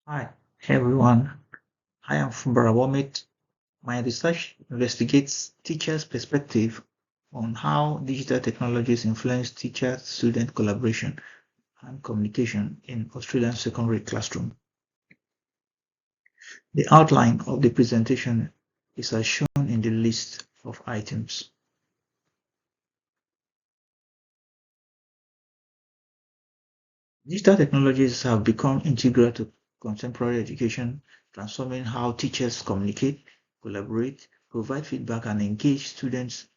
Hi everyone, I am Fumbara Womit. My research investigates teachers' perspective on how digital technologies influence teacher-student collaboration and communication in Australian secondary classroom. The outline of the presentation is as shown in the list of items. Digital technologies have become integral to contemporary education, transforming how teachers communicate, collaborate, provide feedback, and engage students.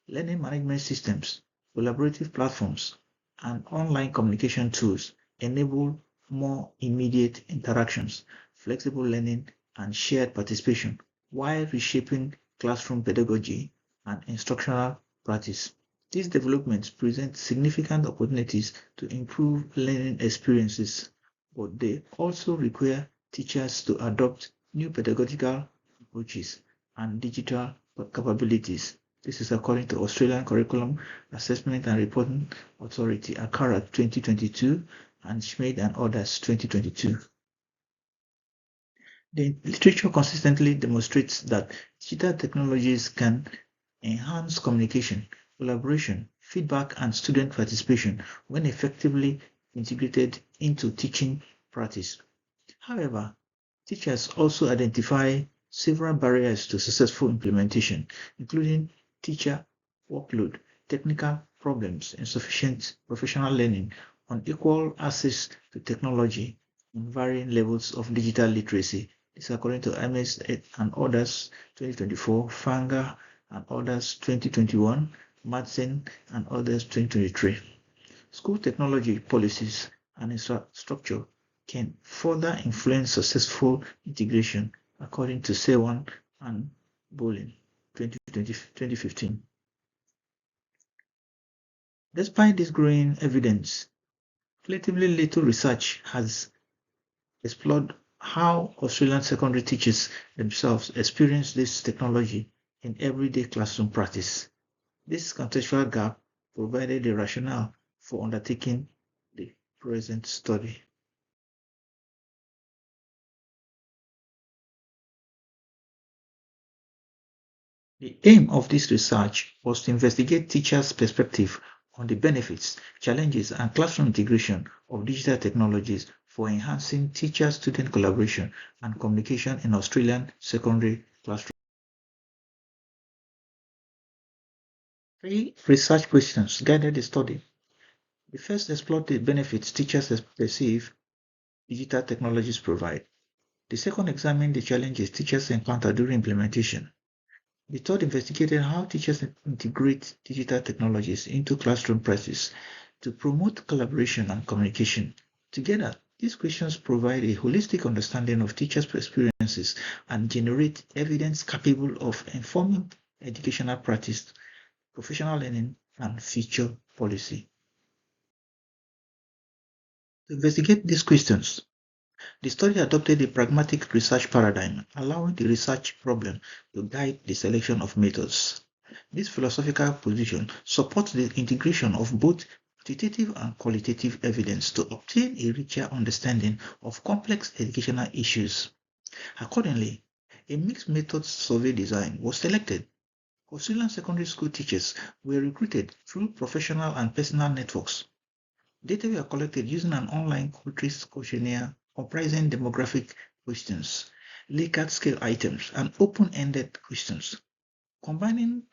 Learning management systems, collaborative platforms, and online communication tools enable more immediate interactions, flexible learning, and shared participation while reshaping classroom pedagogy and instructional practice. These developments present significant opportunities to improve learning experiences, but they also require teachers to adopt new pedagogical approaches and digital capabilities. This is according to Australian Curriculum Assessment and Reporting Authority, ACARA 2022, and Schmid and others 2022. The literature consistently demonstrates that digital technologies can enhance communication, collaboration, feedback, and student participation when effectively integrated into teaching practice. However, teachers also identify several barriers to successful implementation, including teacher workload, technical problems, insufficient professional learning, unequal access to technology, and varying levels of digital literacy. This is according to MS and others 2024, Fanga and others 2021, Madsen and others 2023. School technology policies and infrastructure can further influence successful integration, according to Sewan and Bolin, 2015. Despite this growing evidence, relatively little research has explored how Australian secondary teachers themselves experience this technology in everyday classroom practice. This contextual gap provided the rationale for undertaking the present study. The aim of this research was to investigate teachers' perspective on the benefits, challenges, and classroom integration of digital technologies for enhancing teacher-student collaboration and communication in Australian secondary classrooms. 3 research questions guided the study. The first explored the benefits teachers perceive digital technologies provide. The second examined the challenges teachers encounter during implementation. The third investigated how teachers integrate digital technologies into classroom practice to promote collaboration and communication. Together, these questions provide a holistic understanding of teachers' experiences and generate evidence capable of informing educational practice, professional learning, and future policy. To investigate these questions, the study adopted a pragmatic research paradigm, allowing the research problem to guide the selection of methods. This philosophical position supports the integration of both quantitative and qualitative evidence to obtain a richer understanding of complex educational issues. Accordingly, a mixed methods survey design was selected. Australian secondary school teachers were recruited through professional and personal networks. Data were collected using an online questionnaire comprising demographic questions, Likert scale items, and open-ended questions. Combining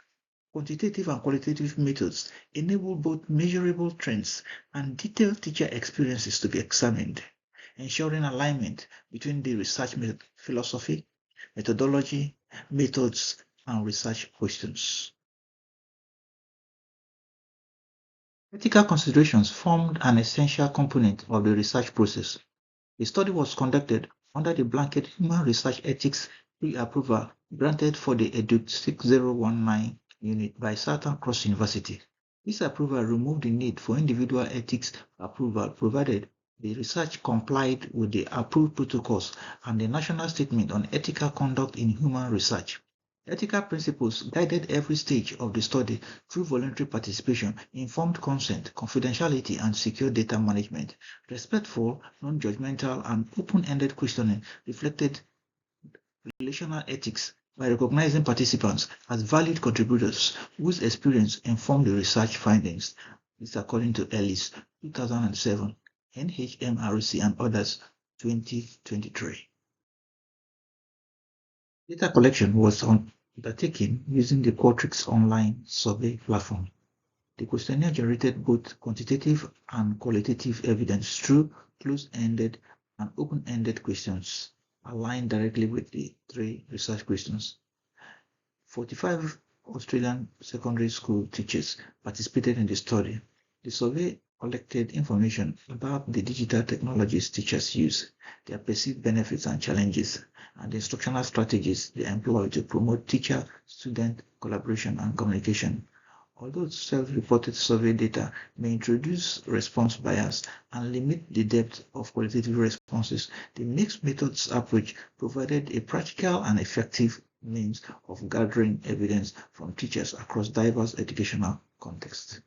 quantitative and qualitative methods enable both measurable trends and detailed teacher experiences to be examined, ensuring alignment between the research philosophy, methodology, methods, and research questions. Ethical considerations formed an essential component of the research process. The study was conducted under the blanket Human Research Ethics Pre-Approval granted for the EDUC6019 unit by Southern Cross University. This approval removed the need for individual ethics approval provided the research complied with the approved protocols and the National Statement on Ethical Conduct in Human Research. Ethical principles guided every stage of the study through voluntary participation, informed consent, confidentiality, and secure data management. Respectful, non-judgmental, and open-ended questioning reflected relational ethics by recognizing participants as valid contributors whose experience informed the research findings. This is according to Ellis, 2007, NHMRC, and others, 2023. Data collection was undertaken using the Qualtrics online survey platform. The questionnaire generated both quantitative and qualitative evidence through closed-ended and open-ended questions aligned directly with the three research questions. 45 Australian secondary school teachers participated in the study. The survey collected information about the digital technologies teachers use, their perceived benefits and challenges, and the instructional strategies they employ to promote teacher-student collaboration and communication. Although self-reported survey data may introduce response bias and limit the depth of qualitative responses, the mixed methods approach provided a practical and effective means of gathering evidence from teachers across diverse educational contexts.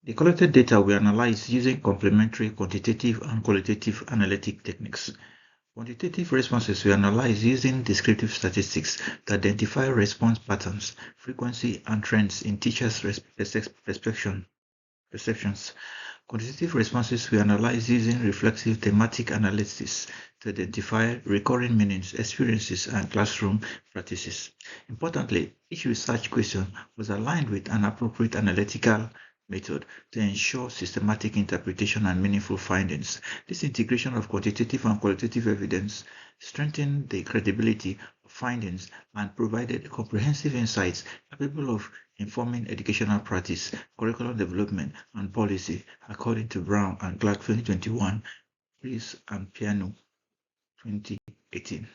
The collected data were analyzed using complementary quantitative and qualitative analytic techniques. Quantitative responses were analyzed using descriptive statistics to identify response patterns, frequency, and trends in teachers' perceptions. Quantitative responses were analyzed using reflexive thematic analysis to identify recurring meanings, experiences, and classroom practices. Importantly, each research question was aligned with an appropriate analytical method to ensure systematic interpretation and meaningful findings. This integration of quantitative and qualitative evidence strengthened the credibility of findings and provided comprehensive insights capable of informing educational practice, curriculum development, and policy, according to Brown and Clark 2021, Rees and Piano 2018.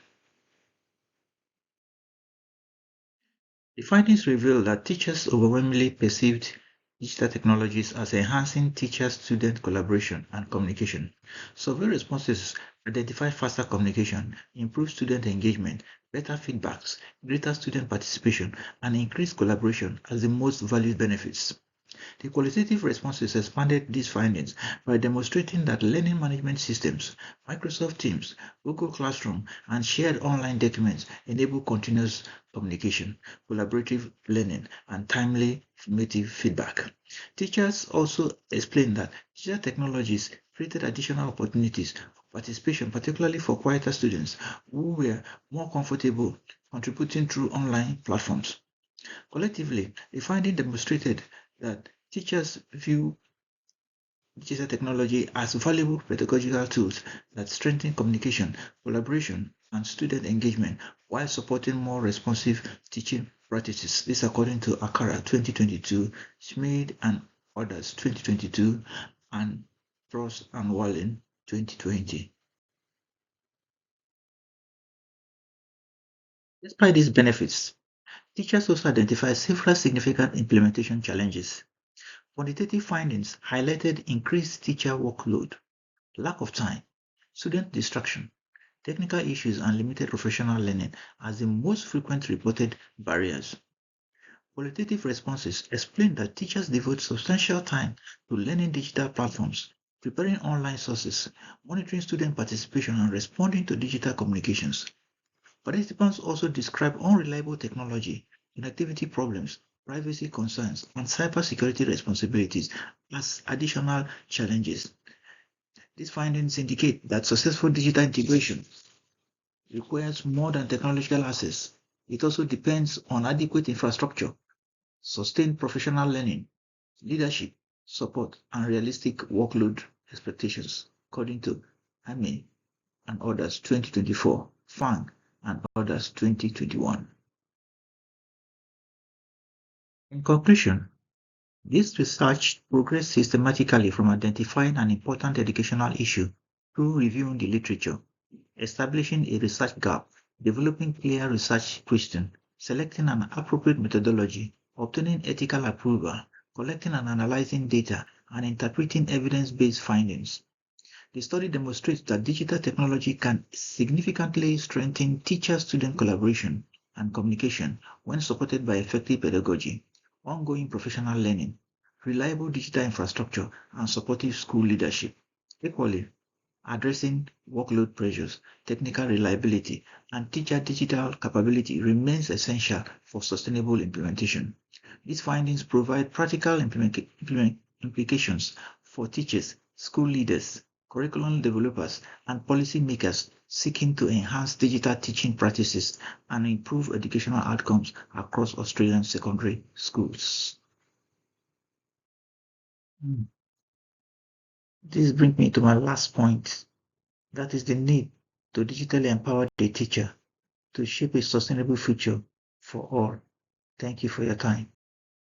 The findings reveal that teachers overwhelmingly perceived digital technologies as enhancing teacher-student collaboration and communication. Survey responses identify faster communication, improved student engagement, better feedbacks, greater student participation, and increased collaboration as the most valued benefits. The qualitative responses expanded these findings by demonstrating that learning management systems, Microsoft Teams, Google Classroom, and shared online documents enable continuous communication, collaborative learning, and timely formative feedback. Teachers also explained that digital technologies created additional opportunities for participation, particularly for quieter students who were more comfortable contributing through online platforms. Collectively, the finding demonstrated that teachers view digital technology as valuable pedagogical tools that strengthen communication, collaboration, and student engagement while supporting more responsive teaching practices. This according to Akara 2022, Schmid and others 2022, and Pross and Wallen 2020. Despite these benefits, teachers also identify several significant implementation challenges. Quantitative findings highlighted increased teacher workload, lack of time, student distraction, technical issues, and limited professional learning as the most frequent reported barriers. Qualitative responses explain that teachers devote substantial time to learning digital platforms, preparing online sources, monitoring student participation, and responding to digital communications. Participants also describe unreliable technology, connectivity problems, privacy concerns, and cybersecurity responsibilities as additional challenges. These findings indicate that successful digital integration requires more than technological access. It also depends on adequate infrastructure, sustained professional learning, leadership, support, and realistic workload expectations, according to Ame and others 2024, Fang and others 2021. In conclusion, this research progressed systematically from identifying an important educational issue through reviewing the literature, establishing a research gap, developing clear research questions, selecting an appropriate methodology, obtaining ethical approval, collecting and analyzing data, and interpreting evidence-based findings. The study demonstrates that digital technology can significantly strengthen teacher-student collaboration and communication when supported by effective pedagogy, ongoing professional learning, reliable digital infrastructure, and supportive school leadership. Equally, addressing workload pressures, technical reliability, and teacher digital capability remains essential for sustainable implementation. These findings provide practical implications for teachers, school leaders, curriculum developers, and policymakers seeking to enhance digital teaching practices and improve educational outcomes across Australian secondary schools. This brings me to my last point. That is the need to digitally empower the teacher to shape a sustainable future for all. Thank you for your time.